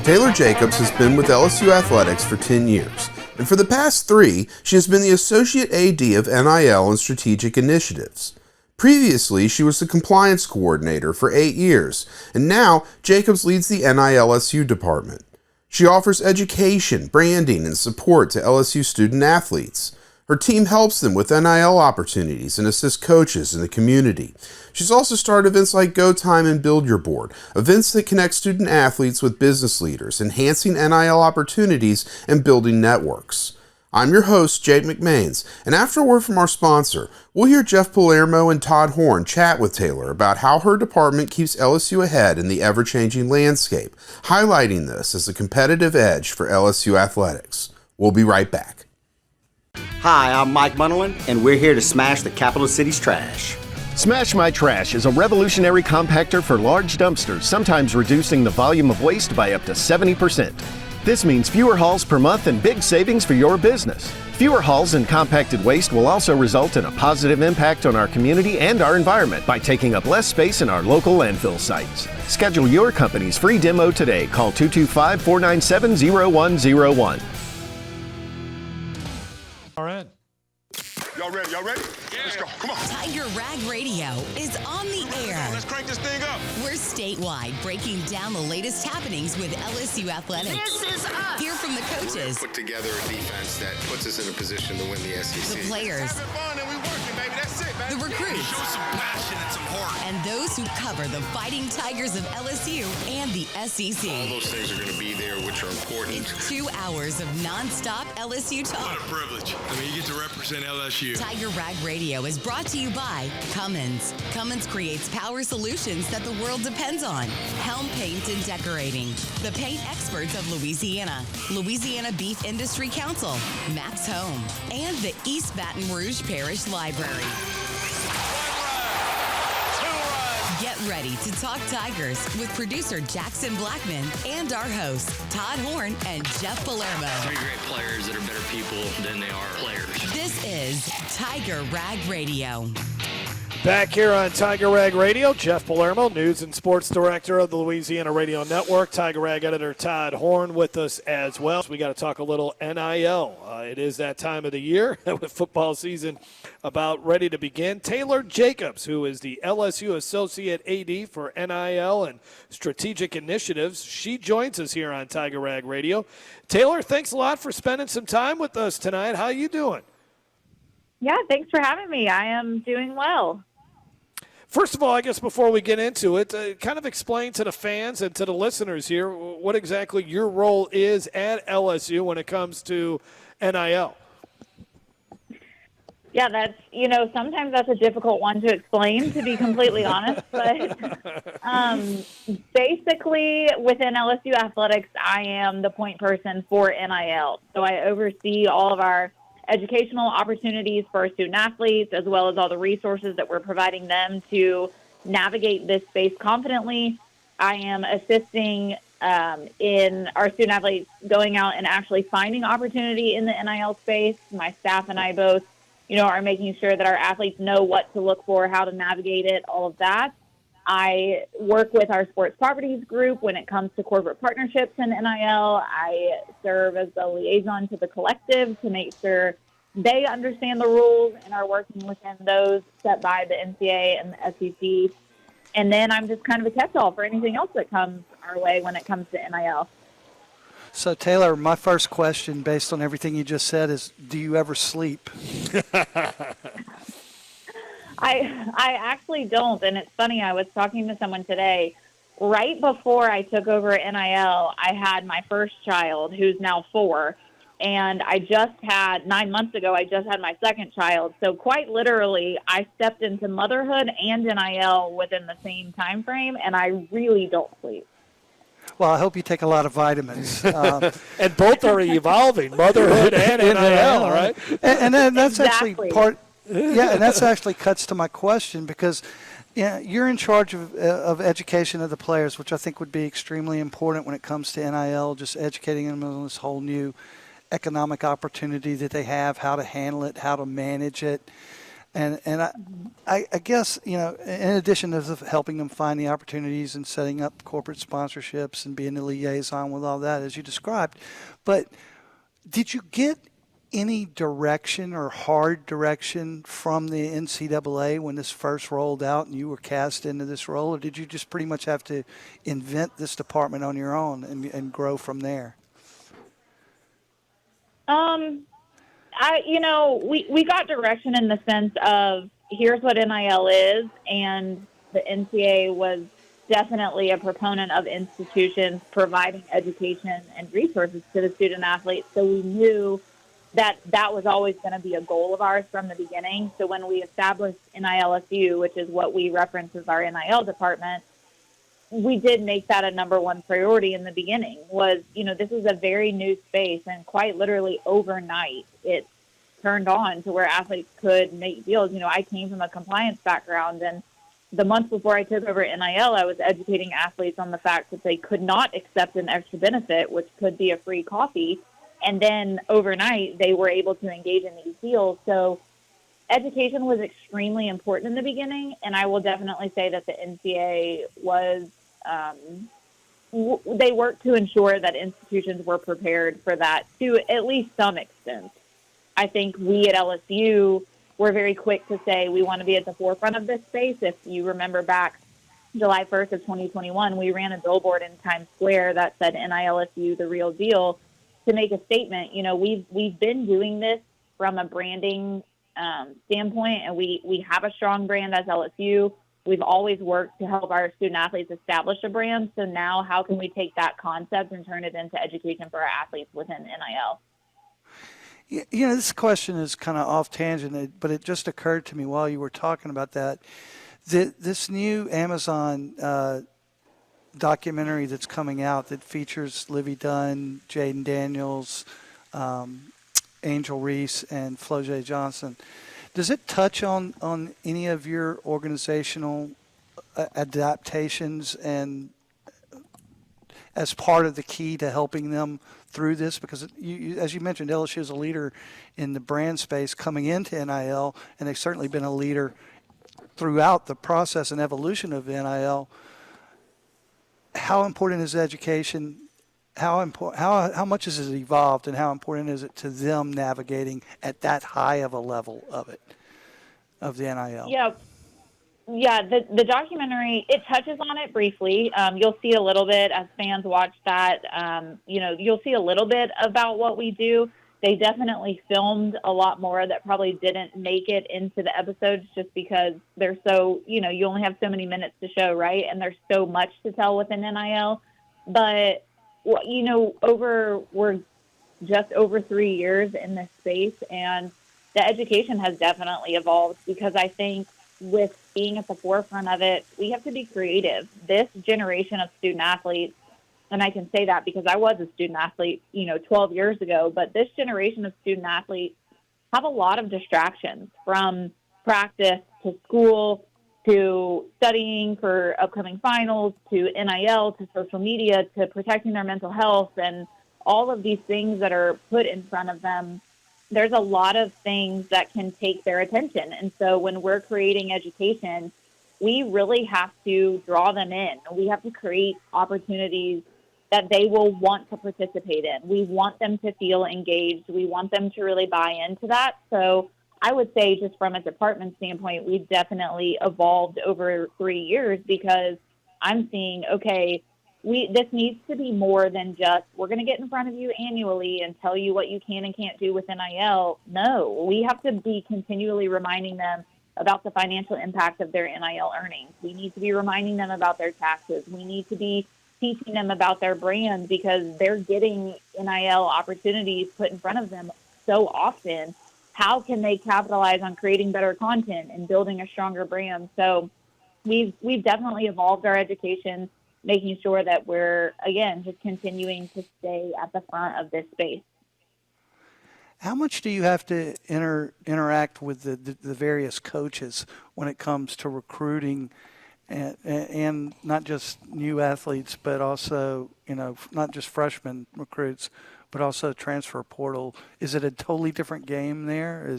Taylor Jacobs has been with LSU Athletics for 10 years, and for the past 3, she has been the Associate AD of NIL and Strategic Initiatives. Previously, she was the Compliance Coordinator for 8 years, and now Jacobs leads the NILSU department. She offers education, branding, and support to LSU student-athletes. Her team helps them with NIL opportunities and assists coaches in the community. She's also started events like Go Time and Build Your Board, events that connect student athletes with business leaders, enhancing NIL opportunities and building networks. I'm your host, Jake McMains, and after a word from our sponsor, we'll hear Jeff Palermo and Todd Horn chat with Taylor about how her department keeps LSU ahead in the ever-changing landscape, highlighting this as a competitive edge for LSU Athletics. We'll be right back. Hi, I'm Mike Munderland, and we're here to smash the capital city's trash. Smash My Trash is a revolutionary compactor for large dumpsters, sometimes reducing the volume of waste by up to 70%. This means fewer hauls per month and big savings for your business. Fewer hauls and compacted waste will also result in a positive impact on our community and our environment by taking up less space in our local landfill sites. Schedule your company's free demo today. Call 225-497-0101. All right. Y'all ready? Yeah. Let's go. Come on. Tiger Rag Radio is on the air. Let's crank this thing up. We're statewide, breaking down the latest happenings with LSU Athletics. This is us. Hear from the coaches. Put together a defense that puts us in a position to win the SEC. The players. Having fun and we working, baby. That's it, baby. The recruits. Show some passion and some heart. And those who cover the Fighting Tigers of LSU and the SEC. All those things are going to be there, which are important. It's 2 hours of nonstop LSU talk. What a privilege. I mean, you get to represent LSU. Tiger Rag Radio is brought to you by Cummins. Cummins creates power solutions that the world depends on. Helm Paint and Decorating. The paint experts of Louisiana. Louisiana Beef Industry Council. Max Home. And the East Baton Rouge Parish Library. Get ready to talk Tigers with producer Jackson Blackman and our hosts, Todd Horn and Jeff Palermo. 3 great players that are better people than they are players. This is Tiger Rag Radio. Back here on Tiger Rag Radio, Jeff Palermo, News and Sports Director of the Louisiana Radio Network. Tiger Rag editor Todd Horn with us as well. So we got to talk a little NIL. It is that time of the year with football season about ready to begin. Taylor Jacobs, who is the LSU Associate AD for NIL and Strategic Initiatives, she joins us here on Tiger Rag Radio. Taylor, thanks a lot for spending some time with us tonight. How you doing? Yeah, thanks for having me. I am doing well. First of all, I guess before we get into it, kind of explain to the fans and to the listeners here what exactly your role is at LSU when it comes to NIL. Yeah, sometimes that's a difficult one to explain, to be completely honest. But basically, within LSU Athletics, I am the point person for NIL. So I oversee all of our educational opportunities for our student athletes, as well as all the resources that we're providing them to navigate this space confidently. I am assisting in our student athletes going out and actually finding opportunity in the NIL space. My staff and I both, are making sure that our athletes know what to look for, how to navigate it, all of that. I work with our sports properties group when it comes to corporate partnerships in NIL. I serve as the liaison to the collective to make sure they understand the rules and are working within those set by the NCAA and the SEC. And then I'm just kind of a catch-all for anything else that comes our way when it comes to NIL. So, Taylor, my first question, based on everything you just said, is do you ever sleep? I actually don't, and it's funny, I was talking to someone today. Right before I took over NIL, I had my first child, who's now 4, and 9 months ago, I just had my second child. So quite literally, I stepped into motherhood and NIL within the same time frame, and I really don't sleep. Well, I hope you take a lot of vitamins. And both are evolving, motherhood and NIL, right? And that's Exactly. actually part. Yeah, and that's actually cuts to my question because you're in charge of education of the players, which I think would be extremely important when it comes to NIL, just educating them on this whole new economic opportunity that they have, how to handle it, how to manage it. And I guess, in addition to helping them find the opportunities and setting up corporate sponsorships and being the liaison with all that, as you described, but did you get any direction or hard direction from the NCAA when this first rolled out and you were cast into this role, or did you just pretty much have to invent this department on your own and grow from there? We got direction in the sense of here's what NIL is, and the NCAA was definitely a proponent of institutions providing education and resources to the student athletes. So we knew that was always going to be a goal of ours from the beginning. So when we established NILSU, which is what we reference as our NIL department, we did make that a number one priority in the beginning. Was, this is a very new space, and quite literally overnight it turned on to where athletes could make deals. I came from a compliance background, and the month before I took over NIL, I was educating athletes on the fact that they could not accept an extra benefit, which could be a free coffee. And then overnight, they were able to engage in these deals. So education was extremely important in the beginning, and I will definitely say that the NCAA was they worked to ensure that institutions were prepared for that to at least some extent. I think we at LSU were very quick to say we want to be at the forefront of this space. If you remember back July 1st of 2021, we ran a billboard in Times Square that said NILSU, the real deal, to make a statement. We've been doing this from a branding standpoint, and we have a strong brand as LSU. We've always worked to help our student athletes establish a brand. So now how can we take that concept and turn it into education for our athletes within NIL? This question is kind of off tangent, but it just occurred to me while you were talking about that. This new Amazon documentary that's coming out that features Livy Dunn, Jaden Daniels, Angel Reese, and Floje Johnson. Does it touch on any of your organizational adaptations and as part of the key to helping them through this? Because as you mentioned, LSU is a leader in the brand space coming into NIL, and they've certainly been a leader throughout the process and evolution of NIL. How important is education? How much has it evolved, and how important is it to them navigating at that high of a level of the NIL? Yeah. The documentary, it touches on it briefly. You'll see a little bit as fans watch that. You'll see a little bit about what we do. They definitely filmed a lot more that probably didn't make it into the episodes just because they're so, you only have so many minutes to show, right? And there's so much to tell within NIL. But we're just over 3 years in this space, and the education has definitely evolved because I think with being at the forefront of it, we have to be creative. This generation of student athletes, and I can say that because I was a student athlete, 12 years ago, but this generation of student athletes have a lot of distractions from practice to school to studying for upcoming finals, to NIL, to social media, to protecting their mental health, and all of these things that are put in front of them. There's a lot of things that can take their attention. And so when we're creating education, we really have to draw them in. We have to create opportunities that they will want to participate in. We want them to feel engaged. We want them to really buy into that. So I would say just from a department standpoint, we've definitely evolved over 3 years because I'm seeing, okay, this needs to be more than just we're going to get in front of you annually and tell you what you can and can't do with NIL. No, we have to be continually reminding them about the financial impact of their NIL earnings. We need to be reminding them about their taxes. We need to be teaching them about their brand because they're getting NIL opportunities put in front of them so often. How can they capitalize on creating better content and building a stronger brand? So we've definitely evolved our education, making sure that we're, again, just continuing to stay at the front of this space. How much do you have to interact with the various coaches when it comes to recruiting and not just new athletes, but also, not just freshman recruits, but also transfer portal. Is it a totally different game there?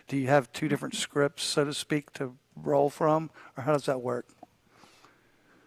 Do you have two different scripts, so to speak, to roll from, or how does that work?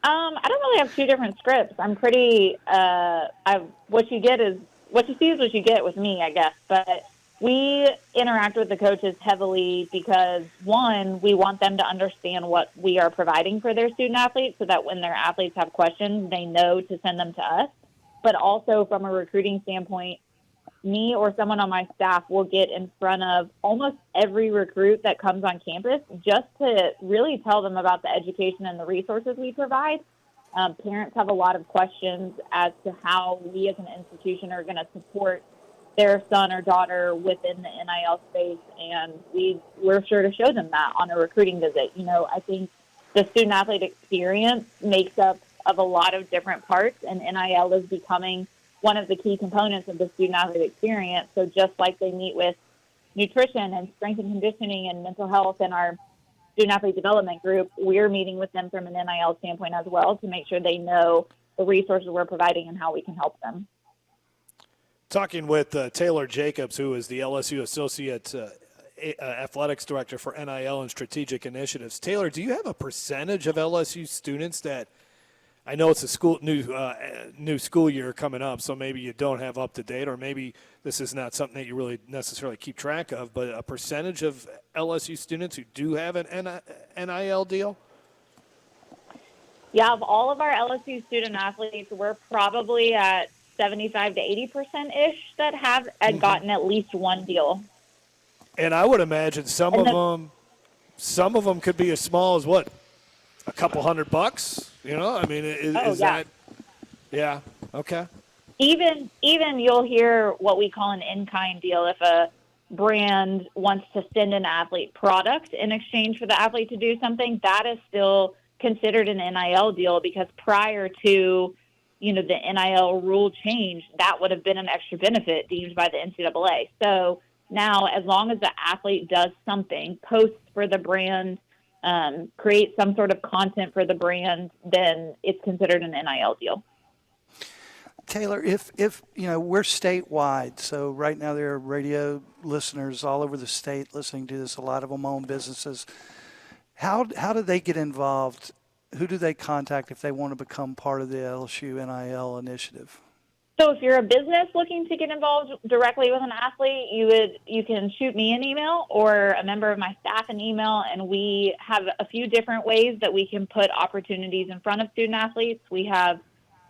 I don't really have two different scripts. I'm pretty. What you get is what you see is what you get with me, I guess. But we interact with the coaches heavily because, one, we want them to understand what we are providing for their student athletes, so that when their athletes have questions, they know to send them to us. But also from a recruiting standpoint, me or someone on my staff will get in front of almost every recruit that comes on campus just to really tell them about the education and the resources we provide. Parents have a lot of questions as to how we as an institution are going to support their son or daughter within the NIL space, and we're sure to show them that on a recruiting visit. I think the student-athlete experience makes up of a lot of different parts, and NIL is becoming one of the key components of the student-athlete experience. So just like they meet with nutrition and strength and conditioning and mental health in our student-athlete development group, we're meeting with them from an NIL standpoint as well to make sure they know the resources we're providing and how we can help them. Talking with Taylor Jacobs, who is the LSU Associate Athletics Director for NIL and Strategic Initiatives. Taylor, do you have a percentage of LSU students that – I know it's a new school year coming up, so maybe you don't have up to date, or maybe this is not something that you really necessarily keep track of, but a percentage of LSU students who do have an NIL deal? Yeah, of all of our LSU student athletes, we're probably at 75 to 80%-ish that have gotten at least one deal. And I would imagine some of them could be as small as what? A couple $100, I mean, is that? Yeah. Okay. Even you'll hear what we call an in-kind deal. If a brand wants to send an athlete product in exchange for the athlete to do something, that is still considered an NIL deal, because prior to, the NIL rule change, that would have been an extra benefit deemed by the NCAA. So now, as long as the athlete does something, posts for the brand, create some sort of content for the brand, then it's considered an NIL deal. Taylor, if we're statewide, so right now there are radio listeners all over the state listening to this, a lot of them own businesses. How do they get involved? Who do they contact if they want to become part of the LSU NIL initiative? So if you're a business looking to get involved directly with an athlete, you can shoot me an email or a member of my staff an email, and we have a few different ways that we can put opportunities in front of student athletes. We have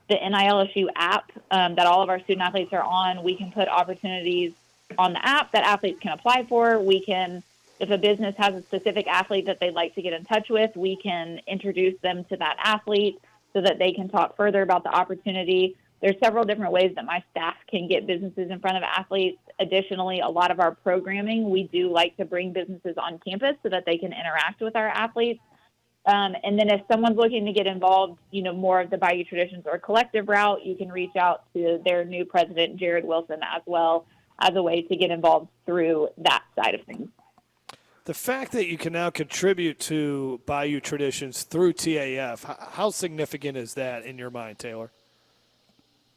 the NILSU app that all of our student athletes are on. We can put opportunities on the app that athletes can apply for. We can, if a business has a specific athlete that they'd like to get in touch with, we can introduce them to that athlete so that they can talk further about the opportunity. There's several different ways that my staff can get businesses in front of athletes. Additionally, a lot of our programming, we do like to bring businesses on campus so that they can interact with our athletes. And then if someone's looking to get involved, more of the Bayou Traditions or Collective route, you can reach out to their new president, Jared Wilson, as well, as a way to get involved through that side of things. The fact that you can now contribute to Bayou Traditions through TAF, how significant is that in your mind, Taylor?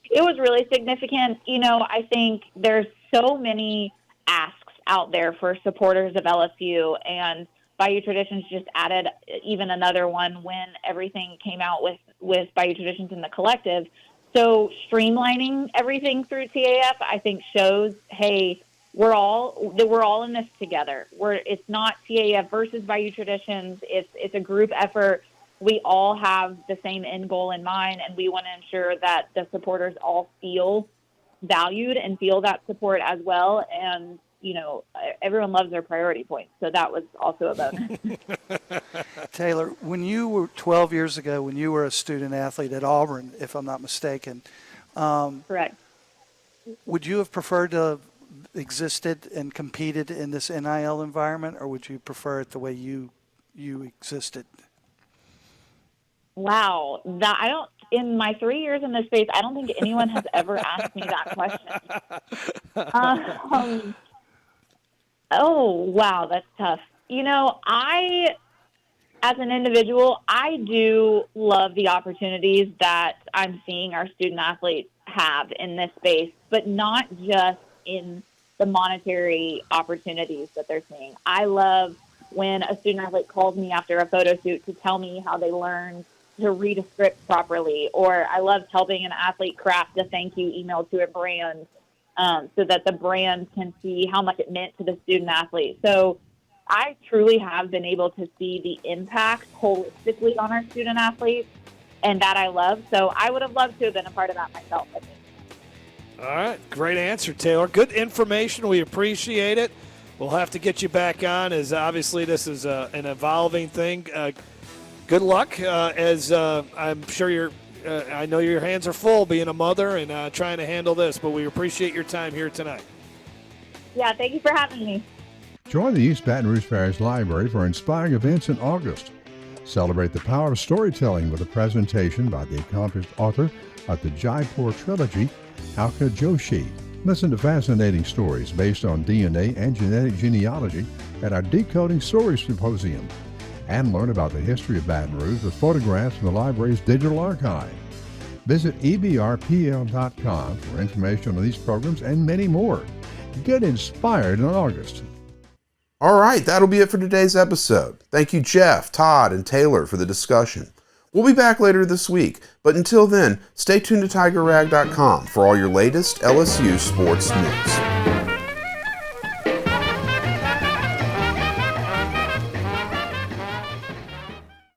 It was really significant. I think there's so many asks out there for supporters of LSU, and Bayou Traditions just added even another one when everything came out with Bayou Traditions and the Collective. So streamlining everything through TAF, I think, shows, hey, we're all in this together. It's not TAF versus Bayou Traditions. It's a group effort. We all have the same end goal in mind, and we want to ensure that the supporters all feel valued and feel that support as well. And, everyone loves their priority points, so that was also a bonus. Taylor, when you were 12 years ago, when you were a student athlete at Auburn, if I'm not mistaken, correct, would you have preferred to have existed and competed in this NIL environment, or would you prefer it the way you existed? Wow, in my 3 years in this space, I don't think anyone has ever asked me that question. Oh, wow, that's tough. As an individual, I do love the opportunities that I'm seeing our student athletes have in this space, but not just in the monetary opportunities that they're seeing. I love when a student athlete calls me after a photo shoot to tell me how they learned to read a script properly, or I love helping an athlete craft a thank you email to a brand so that the brand can see how much it meant to the student athlete. So I truly have been able to see the impact holistically on our student athletes, and that I love. So I would have loved to have been a part of that myself, I think. All right, great answer, Taylor. Good information. We appreciate it. We'll have to get you back on, as obviously this is an evolving thing. Good luck, as I'm sure I know your hands are full being a mother and trying to handle this, but we appreciate your time here tonight. Yeah, thank you for having me. Join the East Baton Rouge Parish Library for inspiring events in August. Celebrate the power of storytelling with a presentation by the accomplished author of the Jaipur trilogy, Alka Joshi. Listen to fascinating stories based on DNA and genetic genealogy at our Decoding Stories Symposium, and learn about the history of Baton Rouge with photographs from the library's digital archive. Visit ebrpl.com for information on these programs and many more. Get inspired in August. All right, that'll be it for today's episode. Thank you, Jeff, Todd, and Taylor for the discussion. We'll be back later this week, but until then, stay tuned to TigerRag.com for all your latest LSU sports news.